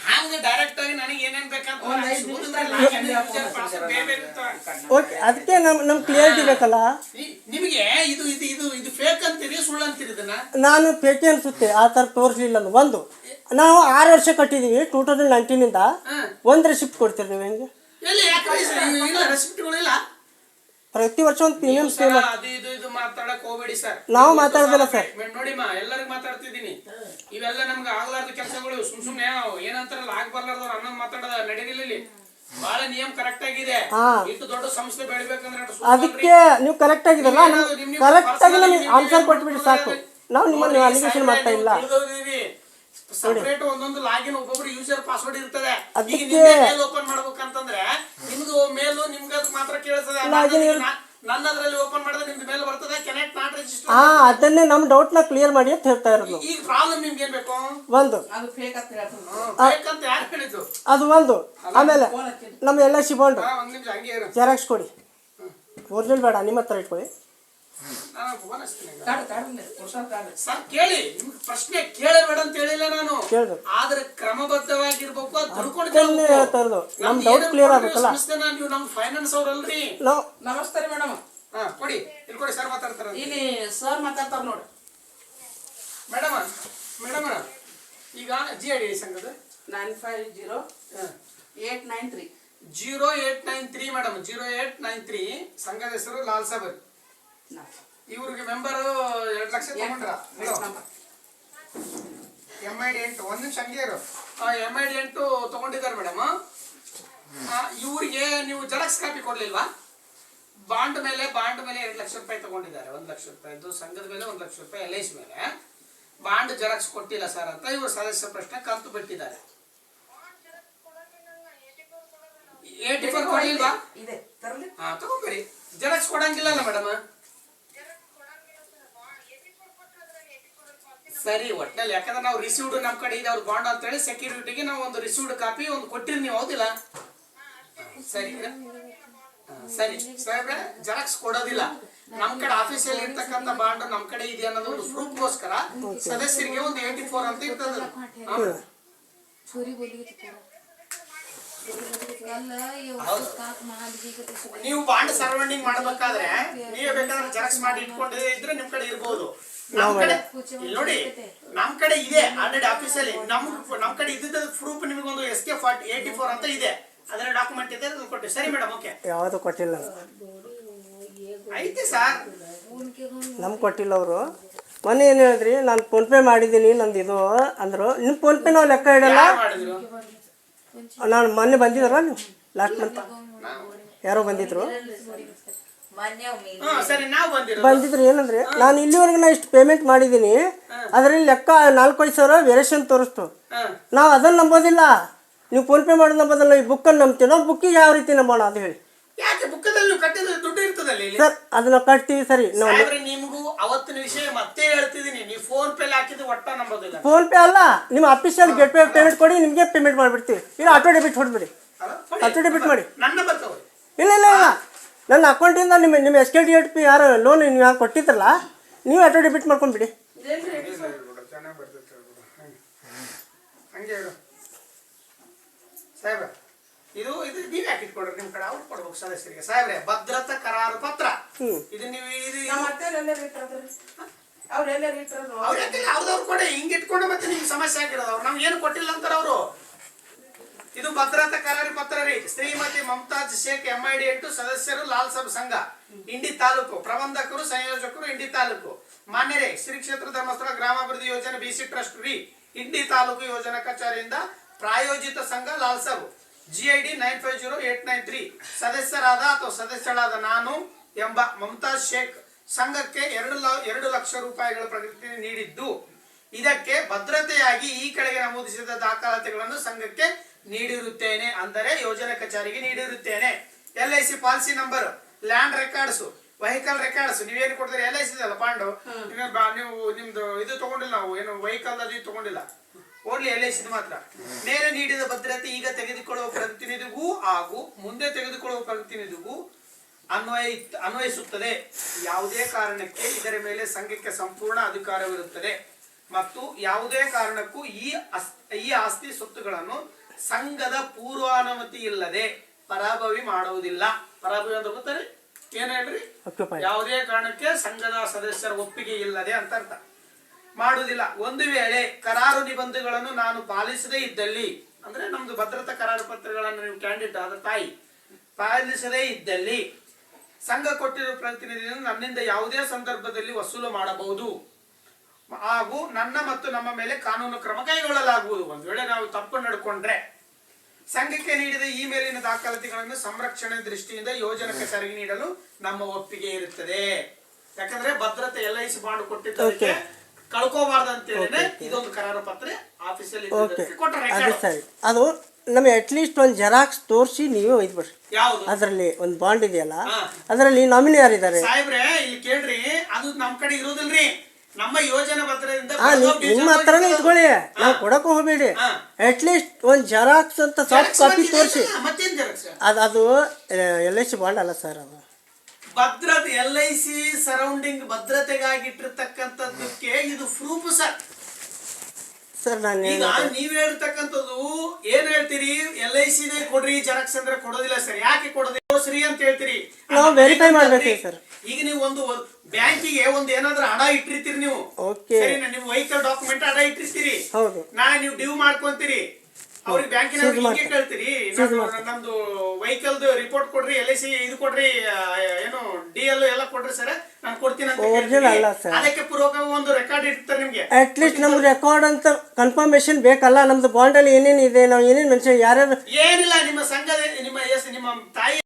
ಹಂಗ ಡೈರೆಕ್ಟ್ ಆಗಿ ನನಗೆ ಏನೇನ್ ಬೇಕಂತ ಓಕೆ, ಅದಕ್ಕೆ ನಮ್ ಕ್ಲಿಯರಿಟಿ ಬೇಕಲ್ಲ. ನಿಮಗೆ ಇದು ಇದು ಇದು ಇದು ಫೇಕ್ ಅಂತೀರಿ ಸುಳ್ಳು ಅಂತೀರಿ? ಇದನ್ನ ನಾನು ಫೇಕ್ ಅನ್ಸುತ್ತೆ, ಆ ಥರ ತೋರಿಸ್ಲಿಲ್ಲ. ಒಂದು ನಾವು 6 ವರ್ಷ ಕಟ್ಟಿದೀವಿ 2019 ಒಂದು ರೆಸಿಪ್ಟ್ ಕೊಡ್ತೀರಿ ನೀವು ಹೆಂಗೆ? ಎಲ್ಲಿ ರೆಸಿಪ್ಟ್ಗಳಿಲ್ಲ. ಪ್ರತಿ ವರ್ಷ ಒಂದು ಪ್ರೀಮಿಯಂ ಸೇಲ್. ಅದು ಇದು ಇದು ಮಾತಾಡಕ್ ಹೋಗ್ಬೇಡಿ ಸರ್. ನಾವು ಮಾತಾಡ್ದಿಲ್ಲ ಸರ್. ನೋಡಿಮ್ಮ, ಎಲ್ಲರಿಗೂ ಮಾತಾಡ್ತಿದ್ದೀನಿ. ಇವೆಲ್ಲ ನಮ್ಗೆ ಆಗ್ಲಾರ್ದ ಕೆಲಸಗಳು. ಸುಮ್ನೆ ಏನಂತಾರಲ್ಲ ಆಗ್ಬಾರ್ಲಾರ್ದವ್ರು ಅನ್ನೋದು ಮಾತಾಡೋದ ನಡೆದಿಲ್ಲ. ಇಲ್ಲಿ ಬಹಳ ನಿಯಮ ಕರೆಕ್ಟ್ ಆಗಿದೆ. ಇಷ್ಟು ದೊಡ್ಡ ಸಂಸ್ಥೆ ಬೆಳಿಬೇಕಂದ್ರೆ ಅದಕ್ಕೆ ನೀವು ಕರೆಕ್ಟ್ ಆಗಿದಲ್ಲ, ಕರೆಕ್ಟ್ ಆಗಿ ನಮಗೆ ಆನ್ಸರ್ ಕೊಟ್ಬಿಡಿ ಸಾಕು. ನಾವು ನಿಮ್ಮನ್ನು ಅಲಿಗೇಷನ್ ಮಾಡ್ತಾ ಇಲ್ಲ. ಸಪರೇಟ್ ಒಂದೊಂದು ಲಾಗಿನ್ ಒಬ್ಬೊಬ್ರು ಯೂಸರ್ ಪಾಸ್ವರ್ಡ್ ಇರ್ತದೆ. ಅದಕ್ಕೆ ಓಪನ್ ಮಾಡ್ಬೇಕಂತಂದ್ರೆ ನಿಮ್ದು ಮೇಲು ನಿಮ್ಗೆ ಮಾತ್ರ ಕೇಳಿಸ್ತದೆ. ನನ್ನದ್ರಲ್ಲಿ ಓಪನ್ ಮಾಡಿದ್ರೆ ನಿಮ್ದು ಮೇಲ್ ಬರ್ತದೆ ಕನೆಕ್ಟ್ ನಾಟ್ ರಿಜಿಸ್ಟರ್. ಅದನ್ನೇ ನಮ್ ಡೌಟ್ ನ ಕ್ಲಿಯರ್ ಮಾಡಿ ಅಂತ ಹೇಳ್ತಾ ಇರೋದು. ಈಗ ಪ್ರಾಬ್ಲಮ್ ನಿಮ್ಗೆ ಏನ್ ಬೇಕು? ಒಂದು ಅದು ಫೇಕ್ ಅಂತ ಯಾರು ಹೇಳಿದ್ದು? ಅದು ಒಂದು. ಆಮೇಲೆ ನಮ್ಮ LIC ಬಾಂಡ್ ಒಂದ್ ನಿಮಿಷ ಹಂಗೆ ಇರು. ಜೆರಾಕ್ಸ್ ಕೊಡಿ. ಒರಿಜಿನಲ್ ಬೇಡ, ನಿಮ್ಮ ಹತ್ರ ಇಟ್ಕೊಳ್ಳಿ. ಸರ್ ಕೇಳಿ, ನಿಮ್ಗೆ ಪ್ರಶ್ನೆ ಕೇಳಬೇಡ ಅಂತ ಹೇಳಿಲ್ಲ ನಾನು. ಆದ್ರೆ ಕ್ರಮಬದ್ಧವಾಗಿರ್ಬೇಕು. ನಮ್ ಡೌಟ್ ಕ್ಲಿಯರ್ ಆಗುತ್ತಲ್ಲ. ನೀವು ನಮ್ ಫೈನಾನ್ಸ್ ಅವ್ರಲ್ರಿ? ನಮಸ್ತೆ ರೀ ಮೇಡಮ್. ಕೊಡಿ, ಇಲ್ಲಿ ಕೊಡಿ. ಸರ್ ಮಾತಾಡ್ತಾರ. ಇಲ್ಲಿ ಸರ್ ಮಾತಾಡ್ತಾರ ನೋಡಿ. ಮೇಡಮ್ ಈಗ GID ಸಂಘದ 950893 0893 ಮೇಡಮ್ 0893 ಸಂಘದ ಹೆಸರು ಲಾಲ್ ಸಾಬರ್. ಇವ್ರಿಗೆ ಮೆಂಬರ್ 2 ಲಕ್ಷ ತಗೊಂಡ್ರ. MID 8 ಒಂದ್ ನಿಮಿಷ ಹಂಗೆ ಇರು. MID 8 ತಗೊಂಡಿದ್ದಾರೆ ಮೇಡಮ್. ಇವ್ರಿಗೆ ನೀವು ಜೆರಾಕ್ಸ್ ಕಾಪಿ ಕೊಡ್ಲಿಲ್ವಾ? ಬಾಂಡ್ ಮೇಲೆ 2 ಲಕ್ಷ ರೂಪಾಯಿ ತಗೊಂಡಿದ್ದಾರೆ. 1 ಲಕ್ಷ ರೂಪಾಯಿ ಸಂಘದ ಮೇಲೆ, 1 ಲಕ್ಷ ರೂಪಾಯಿ LIC ಮೇಲೆ. ಬಾಂಡ್ ಜೆರಾಕ್ಸ್ ಕೊಟ್ಟಿಲ್ಲ ಸರ್ ಅಂತ ಇವರು ಸದಸ್ಯ ಪ್ರಶ್ನೆ ಕಂತು ಬಿಟ್ಟಿದ್ದಾರೆ. 84 ಕೊಡ್ಲಿಲ್ವಾ? ತಗೊಂಡ್ಬರಿ. ಜೆರಾಕ್ಸ್ ಕೊಡಂಗಿಲ್ಲ ಮೇಡಮ್. ಸರಿ, ಒಟ್ಟಿನಲ್ಲಿ ಯಾಕಂದ್ರೆ ನಾವು ರಿಸೀವ್ಡ್ ನಮ್ ಕಡೆ ಇದೆ ಅವ್ರ ಬಾಂಡ್ ಅಂತ ಹೇಳಿ ಸೆಕ್ಯೂರಿಟಿಗೆ ನಾವು ಒಂದು ರಿಸೀವ್ಡ್ ಕಾಪಿ ಒಂದು ಕೊಟ್ಟಿರಿ ನೀವು, ಹೌದಿಲ್ಲ? ಸರಿ ಸರಿ ಸಾಹೇಬ್ರೆ, ಜೆರಾಕ್ಸ್ ಕೊಡೋದಿಲ್ಲ. ನಮ್ ಕಡೆ ಆಫೀಸಲ್ಲಿ ಇರ್ತಕ್ಕಂಥ ಬಾಂಡ್ ನಮ್ ಕಡೆ ಇದೆ ಅನ್ನೋದು ಒಂದು ಪ್ರೂಫ್ಗೋಸ್ಕರ ಸದಸ್ಯರಿಗೆ ಒಂದು 84 ಅಂತ ಇರ್ತದೆ. ನೀವು ಬಾಂಡ್ ಸರ್ವೆಂಡಿಂಗ್ ಮಾಡ್ಬೇಕಾದ್ರೆ ನೀವೇ ಬೇಕಾದ್ರೆ ಜೆರಾಕ್ಸ್ ಮಾಡಿ ಇಟ್ಕೊಂಡಿದ್ರೆ ಇದ್ರೆ ನಿಮ್ ಕಡೆ ಇರ್ಬೋದು. ನಮ್ ಕಡೆ ನೋಡಿ, ನಮ್ ಕಡೆ ಇದೆ ಆಲ್ರೆಡಿ ಆಫೀಸಲ್ಲಿ. ನಮ್ ಕಡೆ ಇದ್ದ ಪ್ರೂಫ್ ನಿಮಗೊಂದು SK 84 ಅಂತ ಇದೆ, ಅದರ ಡಾಕ್ಯುಮೆಂಟ್ ಇದೆ, ಕೊಟ್ಟು. ಸರಿ ಮೇಡಮ್, ಓಕೆ. ಯಾವುದು ಕೊಟ್ಟಿಲ್ಲ ಐತಿ ಸರ್, ನಮ್ಗೆ ಕೊಟ್ಟಿಲ್ಲ ಅವರು. ಮೊನ್ನೆ ಏನು ಹೇಳಿದ್ರಿ, ನಾನು ಫೋನ್ ಪೇ ಮಾಡಿದ್ದೀನಿ ನಂದು ಇದು ಅಂದರು. ನಿಮ್ಮ ಫೋನ್ ಪೇ ನಾವು ಲೆಕ್ಕ ಇಡಲ್ಲ. ನಾನು ಮೊನ್ನೆ ಬಂದಿದ್ದಾರ, ನೀವು ಲಾಸ್ಟ್ ಮಂತ್ ಯಾರೋ ಬಂದಿದ್ರು. ಬಂದಿದ್ರು ಏನಂದ್ರೆ, ನಾನು ಇಲ್ಲಿವರೆಗೆ ನಾ ಇಷ್ಟು ಪೇಮೆಂಟ್ ಮಾಡಿದ್ದೀನಿ, ಅದರಲ್ಲಿ ಲೆಕ್ಕ 4-5 ಸಾವಿರ ವೇರಿಯೇಷನ್ ತೋರಿಸ್ತು. ನಾವು ಅದನ್ನು ನಂಬೋದಿಲ್ಲ. ನೀವು ಫೋನ್ ಪೇ ಮಾಡೋದು ನಂಬೋದಲ್ಲ, ಈ ಬುಕ್ಕನ್ನು ನಂಬ್ತೀವಿ. ನಾವು ಬುಕ್ಕಿಗೆ ಯಾವ ರೀತಿ ನಂಬೋಣ ಅದು ಹೇಳಿ. ಯಾಕೆ ಬುಕ್ಕದಲ್ಲಿ ಕಟ್ಟಿದ್ರೆ ದುಡ್ಡು ಇರ್ತದಲ್ಲಿ ಸರ್? ಅದನ್ನ ಕಟ್ತೀವಿ. ಸರಿ, ನಿಮಗೂ ಅವತ್ತಿನ ವಿಷಯ ಮತ್ತೆ ಹೇಳ್ತಿದ್ದೀನಿ. ನೀವು ಫೋನ್ ಪೇ ಹಾಕಿದ್ರೆ ಒಟ್ಟ ನಂಬೋದಿಲ್ಲ. ಫೋನ್ ಪೇ ಅಲ್ಲ, ನಿಮ್ಮ ಆಫೀಸಿಯಲ್ ಗೇಟ್ ಪೇ ಪೇಮೆಂಟ್ ಕೊಡಿ, ನಿಮಗೆ ಪೇಮೆಂಟ್ ಮಾಡಿಬಿಡ್ತೀವಿ. ಇಲ್ಲ ಆಟೋ ಡೆಬಿಟ್ ಹೊಡ್ಬಿಡಿ, ಆಟೋ ಡೆಬಿಟ್ ಮಾಡಿ. ನನ್ನ ಬರ್ತವೆ. ಇಲ್ಲ ಇಲ್ಲ ಇಲ್ಲ, ನನ್ನ ಅಕೌಂಟಿಂದ ನಿಮ್ಮ SK DHP ಯಾರು ಲೋನ್ ನೀವು ಯಾರು ಕೊಟ್ಟಿದ್ರಲ್ಲ, ನೀವು ಆಟೋ ಡೆಬಿಟ್ ಮಾಡ್ಕೊಂಡ್ಬಿಡಿ. ಹಂಗೆ ಹೇಳು ಸಾಹೇಬ್ರೆ. ಇದು ನೀವ್ ಯಾಕೆ ಇಟ್ಕೊಡ್ರಿ? ನಿಮ್ ಕಡೆ ಅವ್ರು ಕೊಡ್ಬೇಕು ಸದಸ್ಯರಿಗೆ. ಸಾಹೇಬ್ರೆ, ಭದ್ರತಾ ಕರಾರು ಪತ್ರ ಇದು ನೀವು ಅವ್ರದವ್ರು ಕೊಡಿ. ಹಿಂಗ್ ಇಟ್ಕೊಂಡು ಮತ್ತೆ ನಿಮ್ಗೆ ಸಮಸ್ಯೆ ಆಗಿರೋದು. ಅವ್ರು ನಮ್ಗೆ ಏನು ಕೊಟ್ಟಿಲ್ಲ ಅಂತಾರ ಅವರು. ಇದು ಭದ್ರತಾ ಕರಾರು ಪತ್ರ ರೀ. ಶ್ರೀಮತಿ ಮಮತಾಜ್ ಶೇಖ್ MID 8 ಸದಸ್ಯರು ಲಾಲ್ ಸಾಬ್ ಸಂಘ ಇಂಡಿ ತಾಲೂಕು, ಪ್ರಬಂಧಕರು ಸಂಯೋಜಕರು ಇಂಡಿ ತಾಲೂಕು. ಮಾನ್ಯರೇ, ಶ್ರೀ ಕ್ಷೇತ್ರ ಧರ್ಮಸ್ಥಳ ಗ್ರಾಮಾಭಿವೃದ್ಧಿ ಯೋಜನೆ BC ಟ್ರಸ್ಟ್ ರೀ, ಇಂಡಿ ತಾಲೂಕು ಯೋಜನಾ ಕಚೇರಿಯಿಂದ ಪ್ರಾಯೋಜಿತ ಸಂಘ ಲಾಲ್ ಸಾಬ್. GID 950893 ಸದಸ್ಯರಾದ ಅಥವಾ ಸದಸ್ಯಳಾದ ನಾನು ಎಂಬ ಮಮತಾಜ್ ಶೇಖ್ ಸಂಘಕ್ಕೆ 2 ಲಕ್ಷ ರೂಪಾಯಿಗಳ ಪ್ರಗತಿ ನೀಡಿದ್ದು, ಇದಕ್ಕೆ ಭದ್ರತೆಯಾಗಿ ಈ ಕೆಳಗೆ ನಮೂದಿಸಿದ ದಾಖಲಾತಿಗಳನ್ನು ಸಂಘಕ್ಕೆ ನೀಡಿರುತ್ತೇನೆ. ಅಂದರೆ ಯೋಜನಾ ಕಚೇರಿಗೆ ನೀಡಿರುತ್ತೇನೆ. LIC policy number, land records, vehicle records. ನೀವೇನು ಕೊಡ್ತೀರಿ? LIC ಇದೆಯಲ್ಲ ಪಾಂಡು, ನೀವು ನಿಮ್ದು ಇದು ತಗೊಂಡಿಲ್ಲ. ನಾವು ಏನು ವೆಹಿಕಲ್ ಅದು ತಗೊಂಡಿಲ್ಲ, ಓನ್ಲಿ LIC ಮಾತ್ರ. ಮೇಲೆ ನೀಡಿದ ಭದ್ರತೆ ಈಗ ತೆಗೆದುಕೊಳ್ಳುವ ಪ್ರತಿನಿಧಿಗೂ ಹಾಗೂ ಮುಂದೆ ತೆಗೆದುಕೊಳ್ಳುವ ಪ್ರತಿನಿಧಿಗೂ ಅನ್ವಯಿಸುತ್ತದೆ. ಯಾವುದೇ ಕಾರಣಕ್ಕೆ ಇದರ ಮೇಲೆ ಸಂಘಕ್ಕೆ ಸಂಪೂರ್ಣ ಅಧಿಕಾರವಿರುತ್ತದೆ ಮತ್ತು ಯಾವುದೇ ಕಾರಣಕ್ಕೂ ಈ ಆಸ್ತಿ ಸ್ವತ್ತುಗಳನ್ನು ಸಂಘದ ಪೂರ್ವಾನುಮತಿ ಇಲ್ಲದೆ ಪರಾಭವಿ ಮಾಡುವುದಿಲ್ಲ. ಪರಾಭವಿ ಅಂತ ಗೊತ್ತಾರೆ ಏನ್ ಹೇಳ್ರಿ? ಯಾವುದೇ ಕಾರಣಕ್ಕೆ ಸಂಘದ ಸದಸ್ಯರ ಒಪ್ಪಿಗೆ ಇಲ್ಲದೆ ಅಂತ ಅರ್ಥ. ಮಾಡುವುದಿಲ್ಲ. ಒಂದು ವೇಳೆ ಕರಾರು ನಿಬಂಧಗಳನ್ನು ನಾನು ಪಾಲಿಸದೇ ಇದ್ದಲ್ಲಿ, ಅಂದ್ರೆ ನಮ್ದು ಭದ್ರತಾ ಕರಾರು ಪತ್ರಗಳನ್ನು ನೀವು ಕ್ಯಾಂಡಿಡೇಟ್ ಆದ ತಾಯಿ ಪಾಲಿಸದೇ ಇದ್ದಲ್ಲಿ ಸಂಘ ಕೊಟ್ಟಿರುವ ಪ್ರತಿನಿಧಿಯನ್ನು ನನ್ನಿಂದ ಯಾವುದೇ ಸಂದರ್ಭದಲ್ಲಿ ವಸೂಲು ಮಾಡಬಹುದು ಹಾಗೂ ನನ್ನ ಮತ್ತು ನಮ್ಮ ಮೇಲೆ ಕಾನೂನು ಕ್ರಮ ಕೈಗೊಳ್ಳಲಾಗುವುದು. ಒಂದು ವೇಳೆ ನಾವು ತಪ್ಪು ನಡ್ಕೊಂಡ್ರೆ ಸಂಘಕ್ಕೆ ನೀಡಿದ ಈ ಮೇಲಿನ ದಾಖಲಾತಿಗಳನ್ನು ಸಂರಕ್ಷಣೆ ದೃಷ್ಟಿಯಿಂದ ಯೋಜನೆ ಕಚೇರಿಗೆ ನೀಡಲು ನಮ್ಮ ಒಪ್ಪಿಗೆ ಇರುತ್ತದೆ. ಯಾಕಂದ್ರೆ ಭದ್ರತೆ LIC ಬಾಂಡ್ ಕೊಟ್ಟಿದ್ದಕ್ಕೆ ಕಳ್ಕೋಬಾರ್ದು ಅಂತ ಹೇಳಿದ್ರೆ ಇದೊಂದು ಕರಾರು ಪತ್ರ ಆಫೀಸಲ್ಲಿ ಸರಿ. ಅದು ನಮಗೆ ಅಟ್ಲೀಸ್ಟ್ ಒಂದು ಜೆರಾಕ್ಸ್ ತೋರಿಸಿ ನೀವೇ ಒಯ್ದ್ಬಿಡ್ರಿ. ಯಾವುದು? ಅದರಲ್ಲಿ ಒಂದು ಬಾಂಡ್ ಇದೆಯಲ್ಲ, ಅದರಲ್ಲಿ ನಾಮಿನಿ ಯಾರಿದ್ದಾರೆ ಸಾಹೇಬ್ರೆ? ಇಲ್ಲಿ ಕೇಳ್ರಿ, ಅದು ನಮ್ ಕಡೆ ಇರೋದಿಲ್ರಿ. ನಮ್ಮ ಯೋಜನೆ ಪತ್ರದಿಂದ ನಿಮ್ಮ ಹತ್ರನೇ ಇಟ್ಕೊಳ್ಳಿ, ನಾವು ಕೊಡಕ್ಕೆ ಹೋಗಬೇಡಿ. ಅಟ್ಲೀಸ್ಟ್ ಒಂದು ಜೆರಾಕ್ಸ್ ಅಂತ ಸಾಫ್ಟ್ ಕಾಪಿ ತೋರಿಸಿ. ಮತ್ತೇನ್ ಜೆರಾಕ್ಸ್? ಅದು LIC ಬಾಂಡ್ ಅಲ್ಲ ಸರ್, ಅದು ಭದ್ರತೆ LIC ಸರೌಂಡಿಂಗ್ ಭದ್ರತೆಗಾಗಿ ಇಟ್ಟಿರ್ತಕ್ಕಂಥದ್ದಕ್ಕೆ ಇದು ಪ್ರೂಫ್ ಸರ್. ಸರ್ ನಾನು ಈಗ ನೀವ್ ಹೇಳ್ತಕ್ಕಂಥದ್ದು ಏನ್ ಹೇಳ್ತೀರಿ? LIC ಕೊಡ್ರಿ ಜೆರಾಕ್ಸ್ ಅಂದ್ರೆ ಕೊಡೋದಿಲ್ಲ ಸರ್. ಯಾಕೆ ಕೊಡೋದಿಲ್ಲ ಸರಿ ಅಂತ ಹೇಳ್ತೀರಿ? ನಾವು ವೆರಿಫೈ ಮಾಡ್ಬೇಕು ಸರ್. ಈಗ ನೀವು ಒಂದು ಬ್ಯಾಂಕಿಗೆ ಒಂದು ಏನಾದ್ರೂ ಹಣ ಇಟ್ಟಿರ್ತೀರಿ ನೀವು, ಸರಿನಾ? ನೀವು ವೆಹಿಕಲ್ ಡಾಕ್ಯುಮೆಂಟ್ ಹಣ ಇಟ್ಟಿರ್ತೀರಿ, ನಾಳೆ ನೀವು ಡ್ಯೂ ಮಾಡ್ಕೊಂತೀರಿ, ಅವ್ರಿಗೆ ಬ್ಯಾಂಕಿನ ಹಿಂಗೆ ಕೇಳ್ತೀರಿ ನಮ್ದು ವೆಹಿಕಲ್ ರಿಪೋರ್ಟ್ ಕೊಡ್ರಿ, LIC ಇದು ಕೊಡ್ರಿ, ಏನು DL ಎಲ್ಲ ಕೊಡ್ರಿ ಸರ್, ನಾನು ಕೊಡ್ತೀನಿ ಅಂತ ಹೇಳ್ತೀರಿ. ಅದಕ್ಕೆ ಪೂರ್ವಕ ಒಂದು ರೆಕಾರ್ಡ್ ಇರ್ತಾರೆ ನಿಮ್ಗೆ. ಅಟ್ಲೀಸ್ಟ್ ನಮ್ಗೆ ರೆಕಾರ್ಡ್ ಅಂತ ಕನ್ಫರ್ಮೇಶನ್ ಬೇಕಲ್ಲ. ನಮ್ದು ಬಾಂಡ್ ಅಲ್ಲಿ ಏನೇನು ಇದೆ, ನಾವು ಏನೇನು ಮೆನ್ಷನ್ ಯಾರ್ಯಾರು ಏನಿಲ್ಲ. ನಿಮ್ಮ ಸಂಘದ ನಿಮ್ಮ ತಾಯಿ